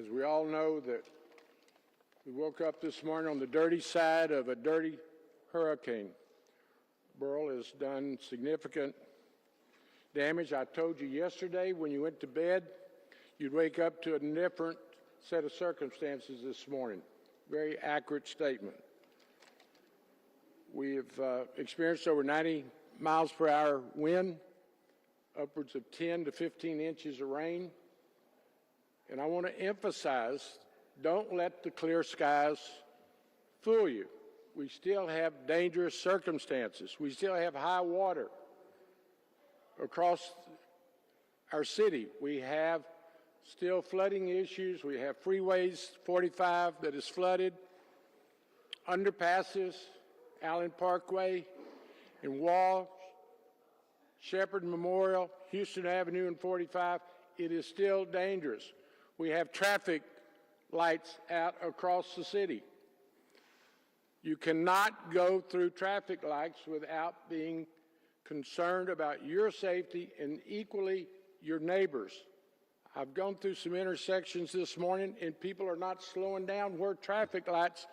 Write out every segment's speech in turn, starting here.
As we all know, that we woke up this morning on the dirty side of a dirty hurricane. Beryl has done significant damage. I told you yesterday when you went to bed, you'd wake up to a different set of circumstances this morning. Very accurate statement. We've experienced over 90 miles per hour wind, upwards of 10 to 15 inches of rain. And I want to emphasize, don't let the clear skies fool you. We still have dangerous circumstances. We still have high water across our city. We have still flooding issues. We have freeways 45 that is flooded, underpasses, Allen Parkway and Wall, Shepherd Memorial, Houston Avenue and 45. It is still dangerous. We have traffic lights out across the city. You cannot go through traffic lights without being concerned about your safety and equally your neighbors. I've gone through some intersections this morning and people are not slowing down where traffic lights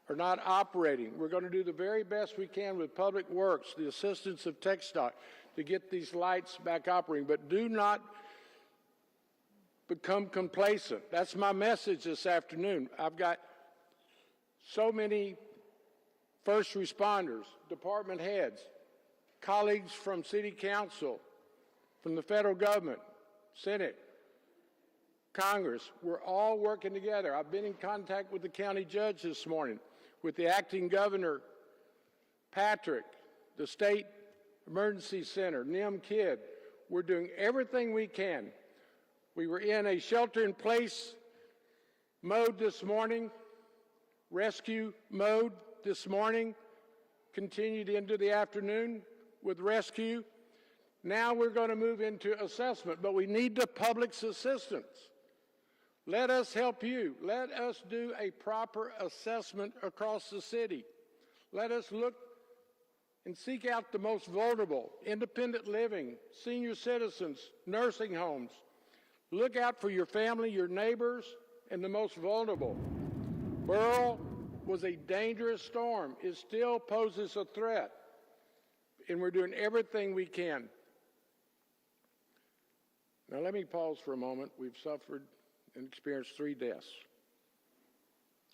are not operating. We're going to do the very best we can with Public Works, the assistance of TxDOT, to get these lights back operating, but do not become complacent. That's my message this afternoon. I've got so many first responders, department heads, colleagues from City Council, from the federal government, Senate, Congress. We're all working together. I've been in contact with the county judge this morning, with the acting governor, Patrick, the state emergency center, NIM Kidd. We're doing everything we can. We were in a shelter-in-place mode this morning, rescue mode this morning, continued into the afternoon with rescue. Now we're going to move into assessment, but we need the public's assistance. Let us help you. Let us do a proper assessment across the city. Let us look and seek out the most vulnerable, independent living, senior citizens, nursing homes. Look out for your family, your neighbors, and the most vulnerable. Beryl was a dangerous storm. It still poses a threat, and we're doing everything we can. Now let me pause for a moment. We've suffered and experienced 3 deaths.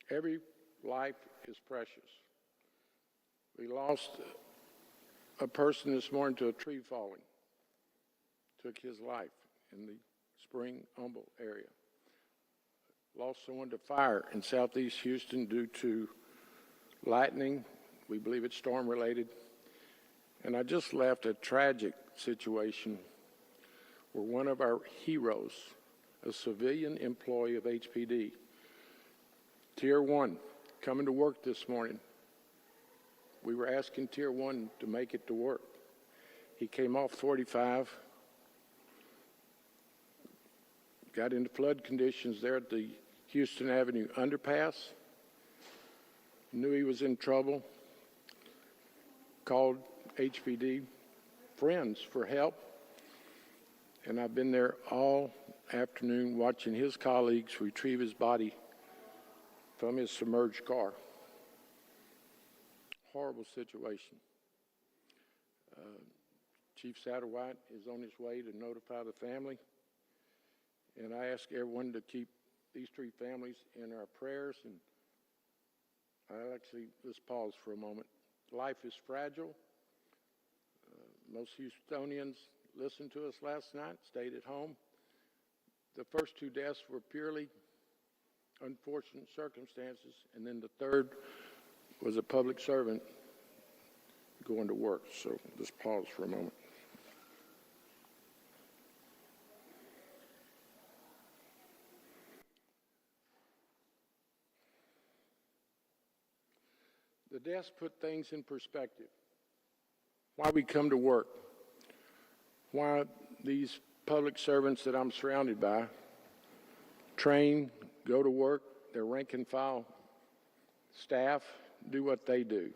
Every life is precious. We lost a person this morning to a tree falling. Took his life in the Spring Humble area. Lost someone to fire in southeast Houston due to lightning. We believe it's storm related. And I just left a tragic situation where one of our heroes, a civilian employee of HPD, Tier 1, coming to work this morning. We were asking Tier 1 to make it to work. He came off 45, got into flood conditions there at the Houston Avenue underpass, knew he was in trouble, called HPD friends for help, and I've been there all afternoon watching his colleagues retrieve his body from his submerged car. Horrible situation. Chief Satterwhite is on his way to notify the family, and I ask everyone to keep these 3 families in our prayers. And let's pause for a moment. Life is fragile. Most Houstonians listened to us last night, stayed at home. The first 2 deaths were purely unfortunate circumstances, and then the third was a public servant going to work. So let's pause for a moment. The deaths put things in perspective. Why we come to work. Why these public servants that I'm surrounded by train, go to work, their rank and file staff do what they do.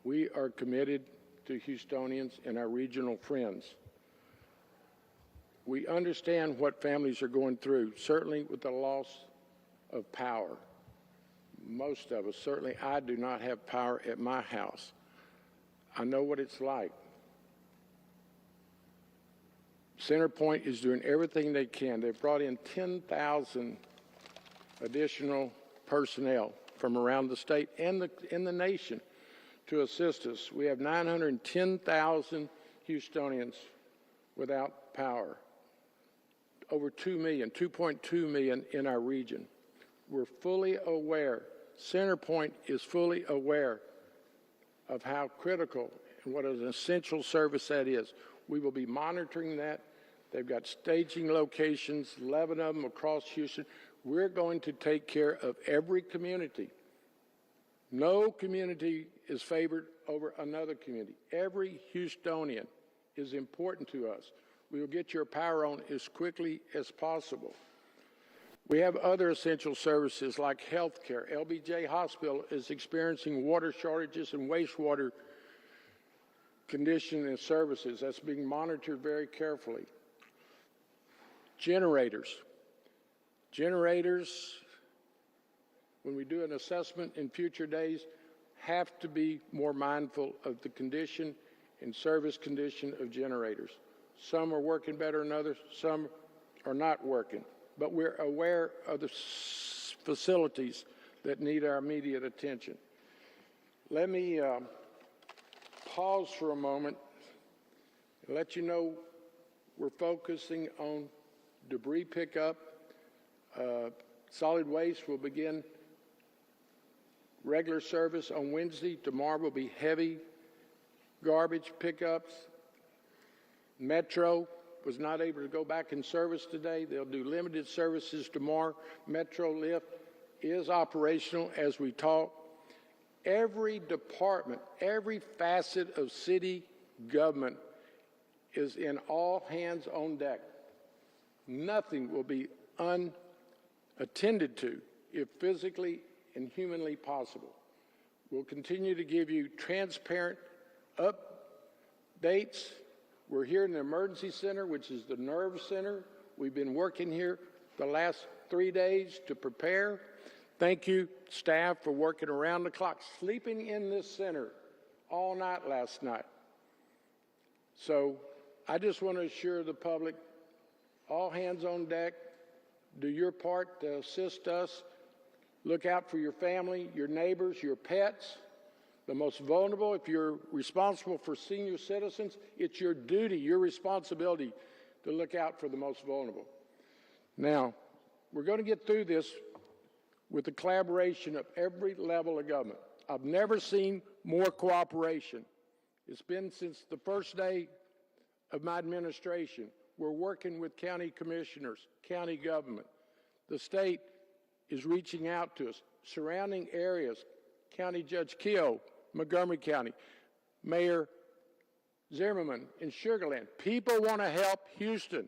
We are committed to Houstonians and our regional friends. We understand what families are going through, certainly with the loss of power. Most of us, certainly I do not have power at my house. I know what it's like. CenterPoint is doing everything they can. They've brought in 10,000 additional personnel from around the state and the nation to assist us. We have 910,000 Houstonians without power. Over 2 million, 2.2 million in our region. We're fully aware, CenterPoint is fully aware of how critical and what an essential service that is. We will be monitoring that. They've got staging locations, 11 of them across Houston. We're going to take care of every community. No community is favored over another community. Every Houstonian is important to us. We will get your power on as quickly as possible. We have other essential services like health care. LBJ Hospital is experiencing water shortages and wastewater condition and services. That's being monitored very carefully. Generators, when we do an assessment in future days, have to be more mindful of the condition and service condition of generators. Some are working better than others, some are not working. But we're aware of the facilities that need our immediate attention. Let me pause for a moment and let you know we're focusing on debris pickup. Solid waste will begin regular service on Wednesday. Tomorrow will be heavy garbage pickups. Metro was not able to go back in service today. They'll do limited services tomorrow. Metro Lift is operational as we talk. Every department, every facet of city government is in all hands on deck. Nothing will be unattended to if physically and humanly possible. We'll continue to give you transparent updates. We're here in the emergency center, which is the nerve center. We've been working here the last 3 days to prepare. Thank you, staff, for working around the clock, sleeping in this center all night last night. So I just want to assure the public, all hands on deck, do your part to assist us. Look out for your family, your neighbors, your pets. The most vulnerable, if you're responsible for senior citizens, it's your duty, your responsibility to look out for the most vulnerable. Now, we're going to get through this with the collaboration of every level of government. I've never seen more cooperation. It's been since the first day of my administration. We're working with county commissioners, county government. The state is reaching out to us. Surrounding areas, County Judge Keogh, Montgomery County, Mayor Zimmerman in Sugar Land. People want to help Houston.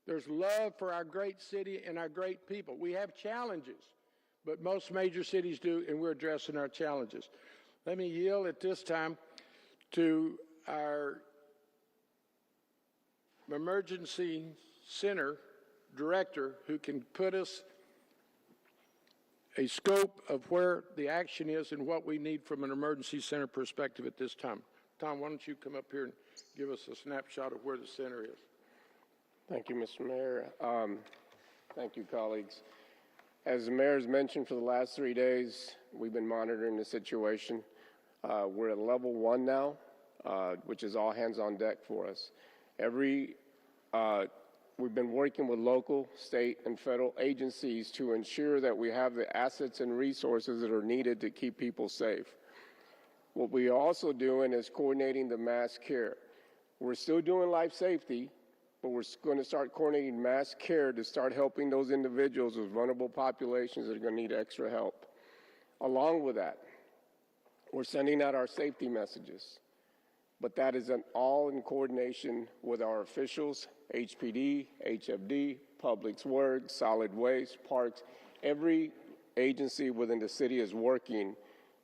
There's love for our great city and our great people. We have challenges, but most major cities do, and we're addressing our challenges. Let me yield at this time to our emergency center director, who can put us a scope of where the action is and what we need from an emergency center perspective at this time. Tom, why don't you come up here and give us a snapshot of where the center is? Thank you, Mr. Mayor. Thank you, colleagues. As the mayor has mentioned, for the last 3 days, we've been monitoring the situation. We're at level 1 now, which is all hands on deck for us. We've been working with local, state, and federal agencies to ensure that we have the assets and resources that are needed to keep people safe. What we're also doing is coordinating the mass care. We're still doing life safety, but we're going to start coordinating mass care to start helping those individuals with vulnerable populations that are going to need extra help. Along with that, we're sending out our safety messages, but that is all in coordination with our officials, HPD, HFD, Public Works, Solid Waste, Parks. Every agency within the city is working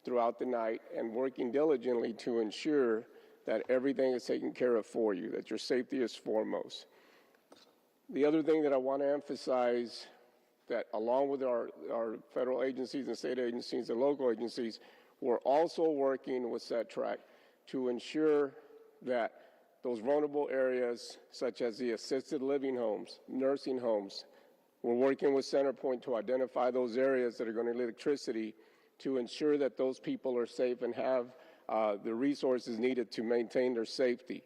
throughout the night and working diligently to ensure that everything is taken care of for you, that your safety is foremost. The other thing that I want to emphasize, that along with our federal agencies and state agencies and local agencies, we're also working with SETRAC to ensure that those vulnerable areas, such as the assisted living homes, nursing homes, we're working with CenterPoint to identify those areas that are going to need electricity to ensure that those people are safe and have the resources needed to maintain their safety.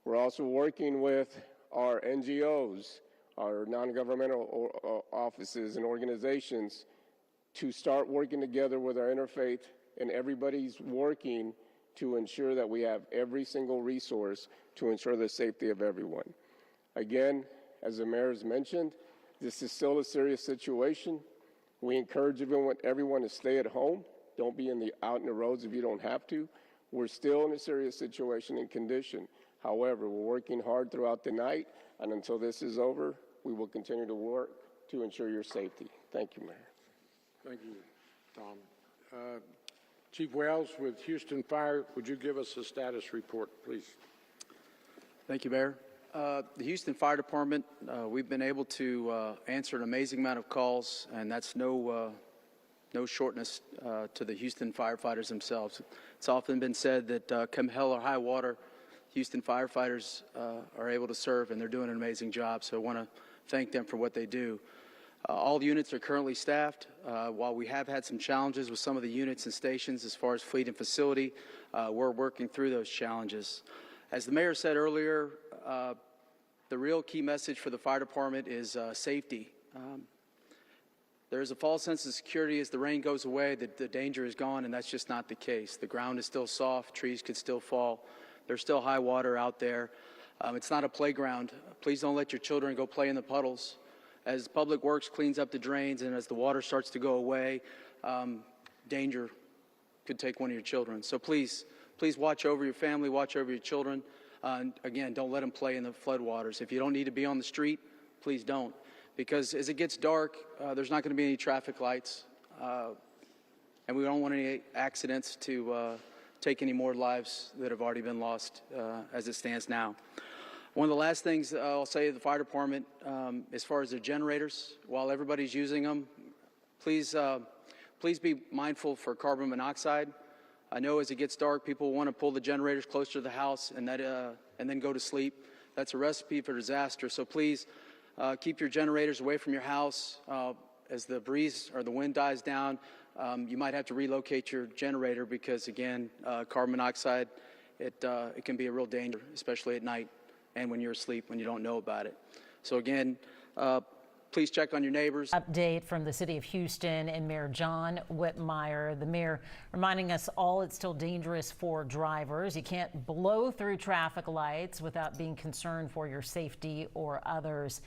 We're also working with our NGOs, our non-governmental offices and organizations to start working together with our interfaith, and everybody's working to ensure that we have every single resource to ensure the safety of everyone. Again, as the mayor has mentioned, this is still a serious situation. We encourage everyone to stay at home. Don't be out in the roads if you don't have to. We're still in a serious situation and condition. However, we're working hard throughout the night, and until this is over, we will continue to work to ensure your safety. Thank you, Mayor. Thank you, Tom. Chief Wells with Houston Fire, would you give us a status report, please? Thank you, Mayor. The Houston Fire Department, we've been able to answer an amazing amount of calls, and that's no shortness to the Houston firefighters themselves. It's often been said that come hell or high water, Houston firefighters are able to serve, and they're doing an amazing job. So I want to thank them for what they do. All units are currently staffed. While we have had some challenges with some of the units and stations as far as fleet and facility, we're working through those challenges. As the mayor said earlier, the real key message for the fire department is safety. There is a false sense of security as the rain goes away, that the danger is gone, and that's just not the case. The ground is still soft, trees could still fall, there's still high water out there. It's not a playground. Please don't let your children go play in the puddles. As Public Works cleans up the drains and as the water starts to go away, danger could take one of your children. So please watch over your family, watch over your children. Again, don't let them play in the floodwaters. If you don't need to be on the street, please don't. Because as it gets dark, there's not going to be any traffic lights. And we don't want any accidents to take any more lives that have already been lost as it stands now. One of the last things I'll say to the fire department, as far as their generators, while everybody's using them, please be mindful for carbon monoxide. I know as it gets dark, people want to pull the generators closer to the house and then go to sleep. That's a recipe for disaster. So please keep your generators away from your house. As the breeze or the wind dies down, you might have to relocate your generator because, again, carbon monoxide, it can be a real danger, especially at night and when you're asleep, when you don't know about it. So again, please check on your neighbors. Update from the city of Houston and Mayor John Whitmire. The mayor reminding us all it's still dangerous for drivers. You can't blow through traffic lights without being concerned for your safety or others.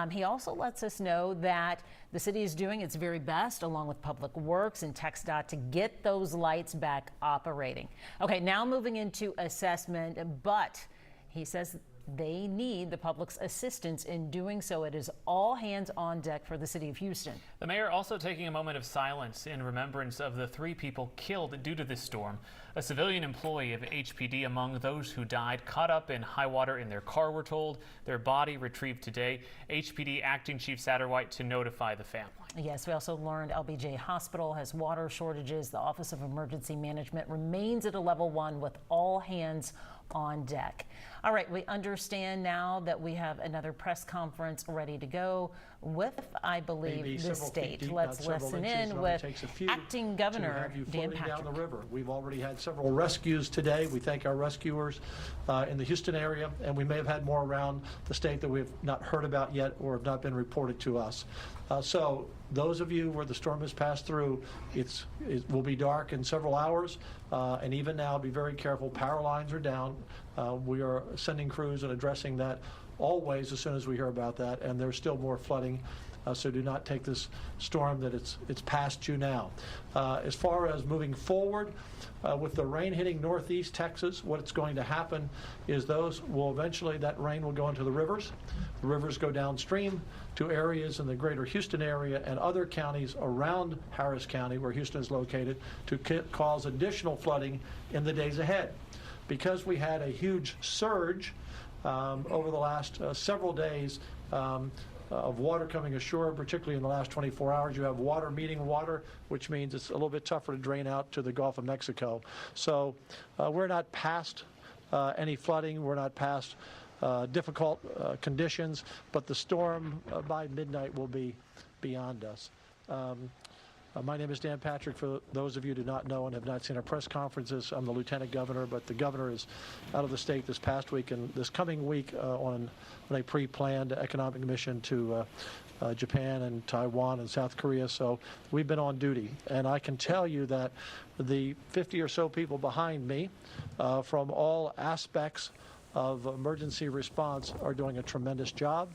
He also lets us know that the city is doing its very best, along with Public Works and TxDOT, to get those lights back operating. Okay, now moving into assessment, but he says they need the public's assistance in doing so. It is all hands on deck for the city of Houston. The mayor also taking a moment of silence in remembrance of the 3 people killed due to this storm. A civilian employee of HPD among those who died, caught up in high water in their car, we're told. Their body retrieved today. HPD Acting Chief Satterwhite to notify the family. Yes, we also learned LBJ Hospital has water shortages. The Office of Emergency Management remains at a level 1 with all hands on deck. All right, we understand now that we have another press conference ready to go with, I believe, the state. Let's listen in with Acting Governor Dan Patrick. Down the river. We've already had several rescues today. We thank our rescuers in the Houston area, and we may have had more around the state that we have not heard about yet or have not been reported to us. So those of you where the storm has passed through, it will be dark in several hours, and even now be very careful. Power lines are down. We are sending crews and addressing that always as soon as we hear about that, and there's still more flooding. So do not take this storm that it's past you now. As far as moving forward, with the rain hitting northeast Texas, what's going to happen is that rain will go into the rivers. The rivers go downstream to areas in the greater Houston area and other counties around Harris County, where Houston is located, to cause additional flooding in the days ahead. Because we had a huge surge over the last several days of water coming ashore, particularly in the last 24 hours. You have water meeting water, which means it's a little bit tougher to drain out to the Gulf of Mexico. So we're not past any flooding. We're not past difficult conditions, but the storm by midnight will be beyond us. My name is Dan Patrick. For those of you who do not know and have not seen our press conferences, I'm the Lieutenant Governor, but the Governor is out of the state this past week and this coming week on a pre-planned economic mission to Japan and Taiwan and South Korea. So we've been on duty. And I can tell you that the 50 or so people behind me from all aspects of emergency response are doing a tremendous job.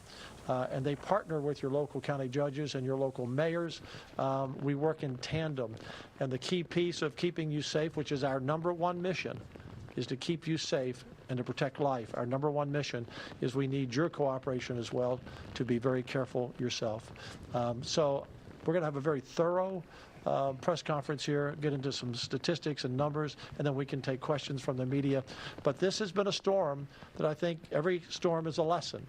And they partner with your local county judges and your local mayors. We work in tandem. And the key piece of keeping you safe, which is our #1 mission, is to keep you safe and to protect life. Our #1 mission is we need your cooperation as well to be very careful yourself. So we're going to have a very thorough press conference here, get into some statistics and numbers, and then we can take questions from the media. But this has been a storm that I think every storm is a lesson.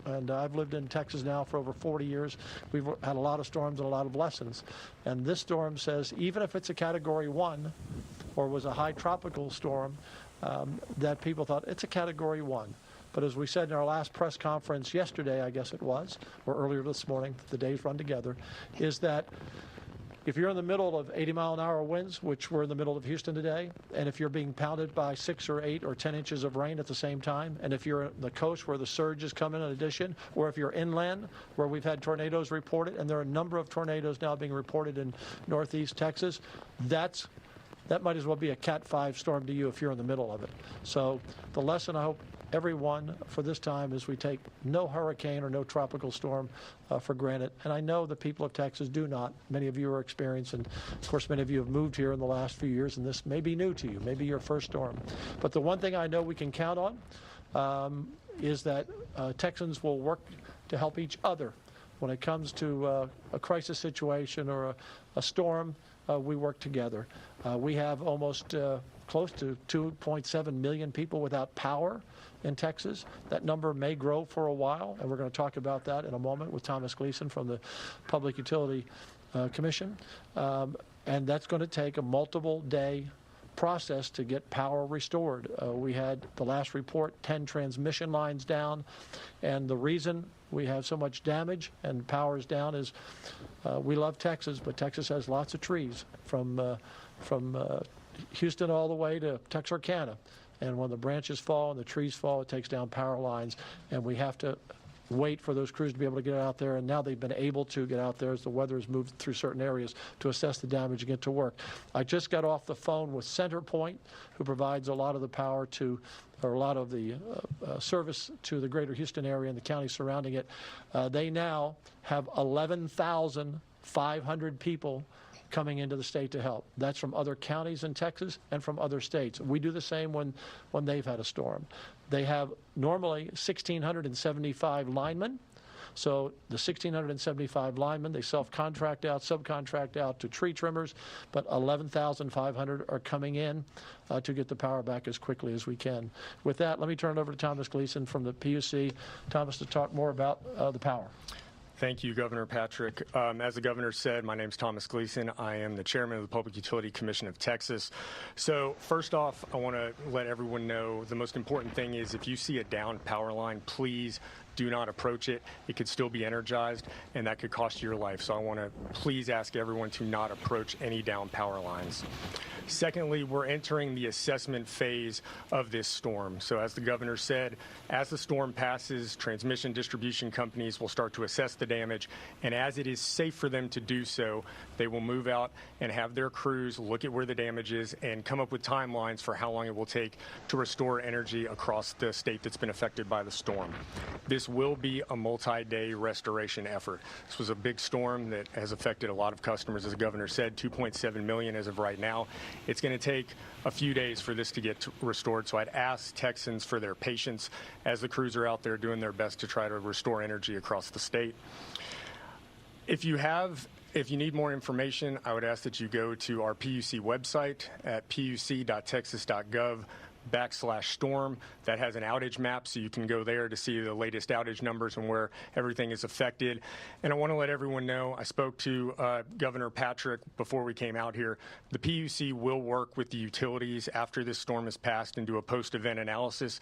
And I've lived in Texas now for over 40 years. We've had a lot of storms and a lot of lessons. And this storm says, even if it's a Category 1 or was a high tropical storm, that people thought it's a Category 1. But as we said in our last press conference yesterday, I guess it was, or earlier this morning, the days run together, is that if you're in the middle of 80-mile-an-hour winds, which we're in the middle of Houston today, and if you're being pounded by 6 or 8 or 10 inches of rain at the same time, and if you're on the coast where the surge is coming in addition, or if you're inland where we've had tornadoes reported, and there are a number of tornadoes now being reported in northeast Texas, that might as well be a Cat 5 storm to you if you're in the middle of it. So the lesson I hope everyone for this time is we take no hurricane or no tropical storm for granted. And I know the people of Texas do not. Many of you are experienced, and of course many of you have moved here in the last few years, and this may be new to you, maybe your first storm. But the one thing I know we can count on is that Texans will work to help each other. When it comes to a crisis situation or a storm, we work together. We have almost close to 2.7 million people without power in Texas. That number may grow for a while, and we're going to talk about that in a moment with Thomas Gleason from the Public Utility Commission. And that's going to take a multiple-day process to get power restored. We had the last report, 10 transmission lines down, and the reason we have so much damage and power is down is we love Texas, but Texas has lots of trees from Houston all the way to Texarkana. And when the branches fall and the trees fall, it takes down power lines, and we have to wait for those crews to be able to get out there. And now they've been able to get out there as the weather has moved through certain areas to assess the damage and get to work. I just got off the phone with CenterPoint, who provides a lot of the power to, or a lot of the service to the greater Houston area and the county surrounding it. They now have 11,500 people coming into the state to help. That's from other counties in Texas and from other states. We do the same when they've had a storm. They have normally 1,675 linemen. So the 1,675 linemen, they subcontract out to tree trimmers, but 11,500 are coming in to get the power back as quickly as we can. With that, let me turn it over to Thomas Gleason from the PUC. Thomas, to talk more about the power. Thank you, Governor Patrick. As the governor said, my name is Thomas Gleason. I am the chairman of the Public Utility Commission of Texas. So first off, I want to let everyone know the most important thing is if you see a down power line, please do not approach it. It could still be energized, and that could cost you your life. So I want to please ask everyone to not approach any down power lines. Secondly, we're entering the assessment phase of this storm. So as the governor said, as the storm passes, transmission distribution companies will start to assess the damage, and as it is safe for them to do so, they will move out and have their crews look at where the damage is and come up with timelines for how long it will take to restore energy across the state that's been affected by the storm. This will be a multi-day restoration effort. This was a big storm that has affected a lot of customers, as the governor said, 2.7 million as of right now. It's going to take a few days for this to get restored, so I'd ask Texans for their patience as the crews are out there doing their best to try to restore energy across the state. If you need more information, I would ask that you go to our PUC website at puc.texas.gov. /storm that has an outage map, so you can go there to see the latest outage numbers and where everything is affected. And I want to let everyone know, I spoke to Governor Patrick before we came out here. The PUC will work with the utilities after this storm has passed and do a post-event analysis.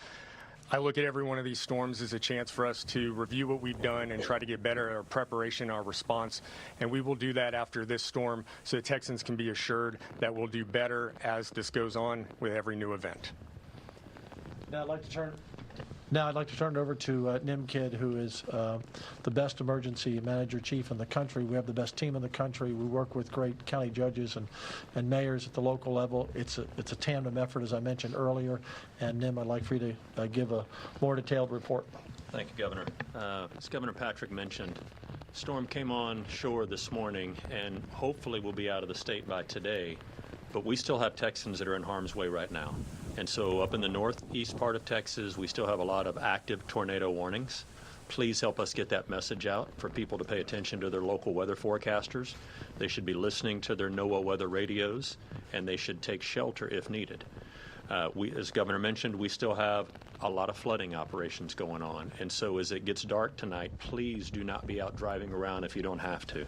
I look at every one of these storms as a chance for us to review what we've done and try to get better at our preparation, our response. And we will do that after this storm so the Texans can be assured that we'll do better as this goes on with every new event. Now I'd like to turn it over to Nim Kidd, who is the best emergency manager chief in the country. We have the best team in the country. We work with great county judges and mayors at the local level. It's a tandem effort, as I mentioned earlier. And Nim, I'd like for you to give a more detailed report. Thank you, Governor. As Governor Patrick mentioned, storm came on shore this morning and hopefully will be out of the state by today. But we still have Texans that are in harm's way right now. And so up in the northeast part of Texas, we still have a lot of active tornado warnings. Please help us get that message out for people to pay attention to their local weather forecasters. They should be listening to their NOAA weather radios, and they should take shelter if needed. As Governor mentioned, we still have a lot of flooding operations going on. And so as it gets dark tonight, please do not be out driving around if you don't have to.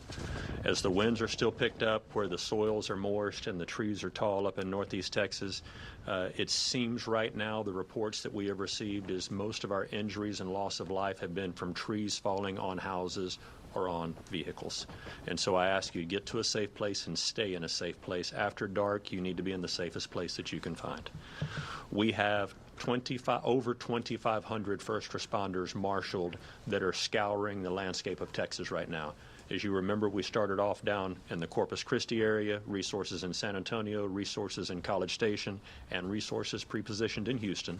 As the winds are still picked up, where the soils are moist and the trees are tall up in northeast Texas, it seems right now the reports that we have received is most of our injuries and loss of life have been from trees falling on houses or on vehicles. And so I ask you to get to a safe place and stay in a safe place. After dark, you need to be in the safest place that you can find. We have over 2,500 first responders marshaled that are scouring the landscape of Texas right now. As you remember, we started off down in the Corpus Christi area, resources in San Antonio, resources in College Station, and resources pre-positioned in Houston.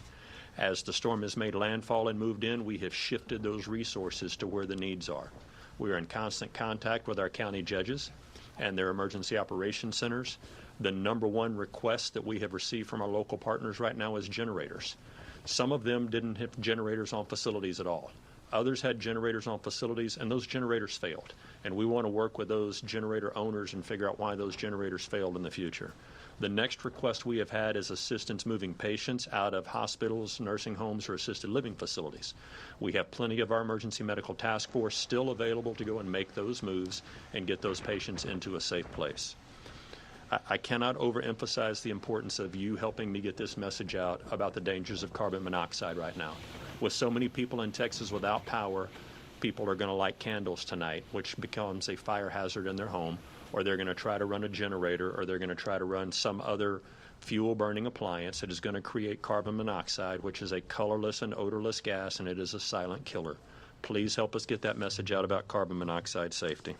As the storm has made landfall and moved in, we have shifted those resources to where the needs are. We are in constant contact with our county judges and their emergency operations centers. The number one request that we have received from our local partners right now is generators. Some of them didn't have generators on facilities at all. Others had generators on facilities, and those generators failed. And we want to work with those generator owners and figure out why those generators failed in the future. The next request we have had is assistance moving patients out of hospitals, nursing homes, or assisted living facilities. We have plenty of our emergency medical task force still available to go and make those moves and get those patients into a safe place. I cannot overemphasize the importance of you helping me get this message out about the dangers of carbon monoxide right now. With so many people in Texas without power, people are going to light candles tonight, which becomes a fire hazard in their home, or they're going to try to run a generator, or they're going to try to run some other fuel-burning appliance that is going to create carbon monoxide, which is a colorless and odorless gas, and it is a silent killer. Please help us get that message out about carbon monoxide safety.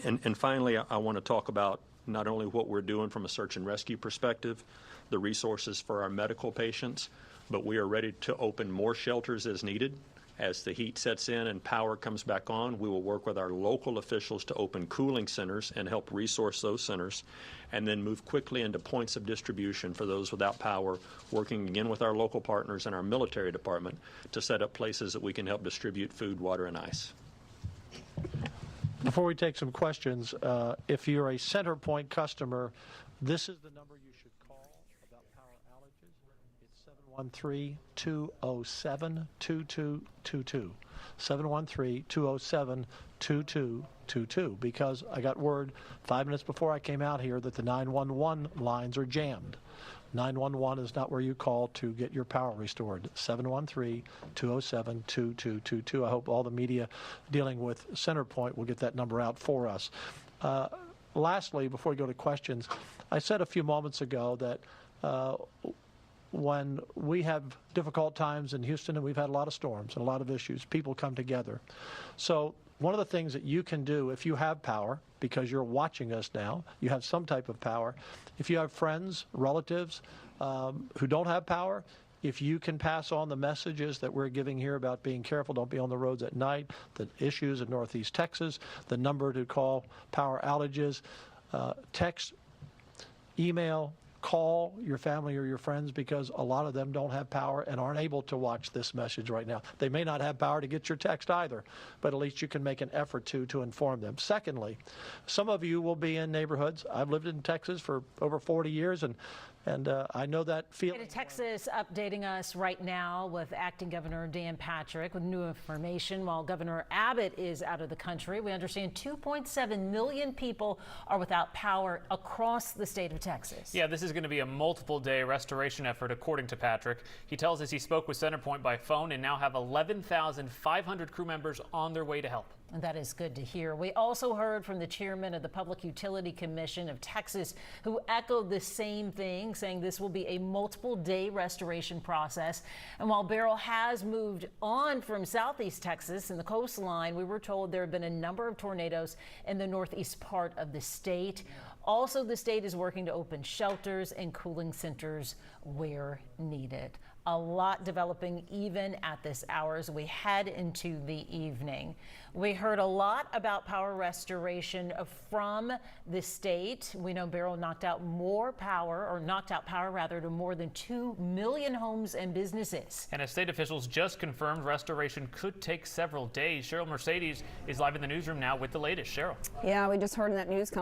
And finally, I want to talk about not only what we're doing from a search and rescue perspective, the resources for our medical patients, but we are ready to open more shelters as needed. As the heat sets in and power comes back on, we will work with our local officials to open cooling centers and help resource those centers, and then move quickly into points of distribution for those without power, working again with our local partners and our military department to set up places that we can help distribute food, water, and ice. Before we take some questions, if you're a CenterPoint customer, this is the number you should call about power outages. It's 713-207-2222. 713-207-2222. Because I got word 5 minutes before I came out here that the 911 lines are jammed. 911 is not where you call to get your power restored. 713-207-2222. I hope all the media dealing with CenterPoint will get that number out for us. Lastly, before we go to questions, I said a few moments ago that when we have difficult times in Houston, and we've had a lot of storms and a lot of issues, people come together. So one of the things that you can do if you have power, because you're watching us now, you have some type of power. If you have friends, relatives who don't have power, if you can pass on the messages that we're giving here about being careful, don't be on the roads at night, the issues in Northeast Texas, the number to call power outages, text, email, call your family or your friends, because a lot of them don't have power and aren't able to watch this message right now. They may not have power to get your text either, but at least you can make an effort to inform them. Secondly, some of you will be in neighborhoods. I've lived in Texas for over 40 years, and And I know that feeling. State of Texas updating us right now with Acting Governor Dan Patrick with new information. While Governor Abbott is out of the country, we understand 2.7 million people are without power across the state of Texas. Yeah, this is going to be a multiple-day restoration effort, according to Patrick. He tells us he spoke with CenterPoint by phone and now have 11,500 crew members on their way to help. And that is good to hear. We also heard from the chairman of the Public Utility Commission of Texas, who echoed the same thing, saying this will be a multiple-day restoration process. And while Beryl has moved on from southeast Texas and the coastline, we were told there have been a number of tornadoes in the northeast part of the state. Also, the state is working to open shelters and cooling centers where needed. A lot developing even at this hour as we head into the evening. We heard a lot about power restoration from the state. We know Beryl knocked out power to more than 2 million homes and businesses. And as state officials just confirmed, restoration could take several days. Cheryl Mercedes is live in the newsroom now with the latest. Cheryl. Yeah, we just heard in that news conference